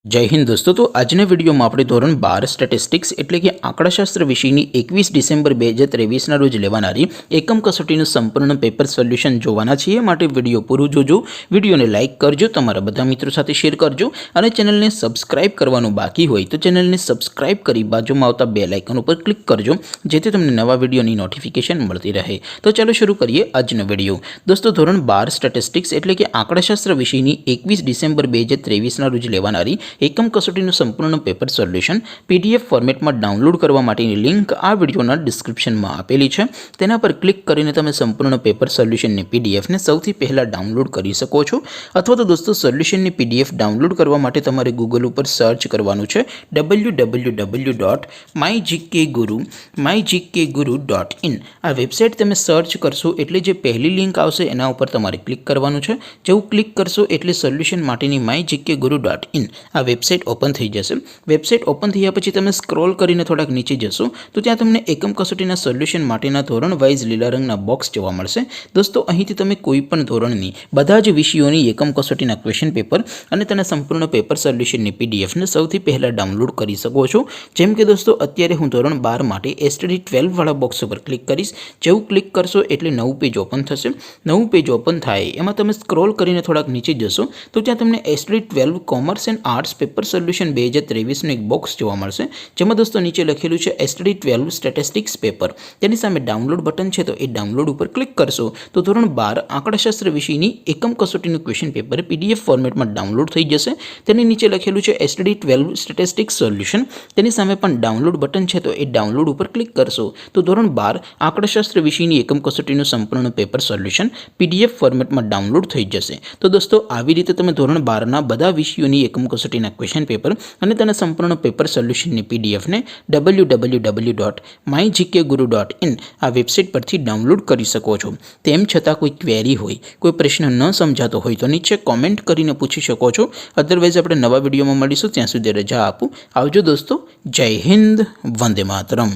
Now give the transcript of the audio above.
जय हिंद दोस्तों। तो આજના વિડીયોમાં આપણે ધોરણ 12 સ્ટેટિસ્ટિક્સ એટલે કે આંકડાશાસ્ત્ર વિષયની 21 ડિસેમ્બર 2023ના રોજ લેવાનારી એકમ કસોટીનું સંપૂર્ણ પેપર સોલ્યુશન જોવાના છીએ। માટે વિડીયો પૂરું જોજો, વિડીયોને લાઇક કરજો, તમારા બધા મિત્રો સાથે શેર કરજો અને ચેનલને સબસ્ક્રાઇબ કરવાનું બાકી હોય તો ચેનલને સબસ્ક્રાઇબ કરી બાજુમાં આવતા બેલ આઇકન ઉપર ક્લિક કરજો, જેથી તમને નવા વિડીયોની નોટિફિકેશન મળતી રહે। તો ચાલો શરૂ કરીએ આજનો વિડીયો। દોસ્તો, ધોરણ 12 સ્ટેટિસ્ટિક્સ એટલે કે આંકડાશાસ્ત્ર વિષયની 21 ડિસેમ્બર 2023ના રોજ લેવાનારી એકમ કસોટીનું સંપૂર્ણ પેપર સોલ્યુશન પીડીએફ ફોર્મેટમાં ડાઉનલોડ કરવા માટેની લિંક આ વિડીયોના ડિસ્ક્રિપ્શનમાં આપેલી છે। તેના પર ક્લિક કરીને તમે સંપૂર્ણ પેપર સોલ્યુશનની પીડીએફને સૌથી પહેલાં ડાઉનલોડ કરી શકો છો। અથવા તો દોસ્તો, સોલ્યુશનની પીડીએફ ડાઉનલોડ કરવા માટે તમારે ગૂગલ ઉપર સર્ચ કરવાનું છે www.mygkguru.in। આ વેબસાઇટ તમે સર્ચ કરશો એટલે જે પહેલી લિંક આવશે એના ઉપર તમારે ક્લિક કરવાનું છે। જેવું ક્લિક કરશો એટલે સોલ્યુશન માટેની mygkguru.in આ વેબસાઇટ ઓપન થઈ જશે। વેબસાઇટ ઓપન થયા પછી તમે સ્ક્રોલ કરીને થોડાક નીચે જશો તો ત્યાં તમને એકમ કસોટીના સોલ્યુશન માટેના ધોરણ વાઇઝ લીલા રંગના બોક્સ જોવા મળશે। દોસ્તો, અહીંથી તમે કોઈ પણ ધોરણની બધા જ વિષયોની એકમ કસોટીના ક્વેશ્ચન પેપર અને તેના સંપૂર્ણ પેપર સોલ્યુશનની પીડીએફને સૌથી પહેલાં ડાઉનલોડ કરી શકો છો। જેમ કે દોસ્તો, અત્યારે હું ધોરણ 12 માટે STD 12 વાળા બોક્સ ઉપર ક્લિક કરીશ। જેવું ક્લિક કરશો એટલે નવું પેજ ઓપન થશે। નવું પેજ ઓપન થાય એમાં તમે સ્ક્રોલ કરીને થોડાક નીચે જશો તો ત્યાં તમને STD 12 commerce and arts paper solution 2023નું એક બોક્સ જોવા મળશે, જેમાં દોસ્તો નીચે લખેલું છે STD 12 સ્ટેટિસ્ટિક્સ પેપર। તેની સામે ડાઉનલોડ બટન છે તો એ ડાઉનલોડ ઉપર ક્લિક કરશો તો ધોરણ 12 આંકડાશાસ્ત્ર વિષયની એકમ કસોટીનું ક્વેશ્ચન પેપર PDF ફોર્મેટમાં ડાઉનલોડ થઈ જશે। તેની નીચે લખેલું છે STD 12 સ્ટેટિસ્ટિક્સ સોલ્યુશન। તેની સામે પણ ડાઉનલોડ બટન છે તો એ ડાઉનલોડ ઉપર ક્લિક કરશો તો ધોરણ 12 આંકડાશાસ્ત્ર વિષયની એકમ કસોટીનું સંપૂર્ણ પેપર સોલ્યુશન PDF ફોર્મેટમાં ડાઉનલોડ થઈ જશે। તો દોસ્તો, આવી રીતે તમે ધોરણ 12ના બધા વિષયોની એકમ કસોટીના ક્વેશ્ચન પેપર અને તેના સંપૂર્ણ પેપર સોલ્યુશનની પીડીએફને www.mygkguru.in આ વેબસાઇટ પરથી ડાઉનલોડ કરી શકો છો। તેમ છતાં કોઈ ક્વેરી હોય, કોઈ પ્રશ્ન ન સમજાતો હોય તો નીચે કોમેન્ટ કરીને પૂછી શકો છો। અધરવાઇઝ આપણે નવા વિડીયોમાં મળીશું, ત્યાં સુધી રજા આપું। આવજો દોસ્તો, જય હિન્દ, વંદે માતરમ।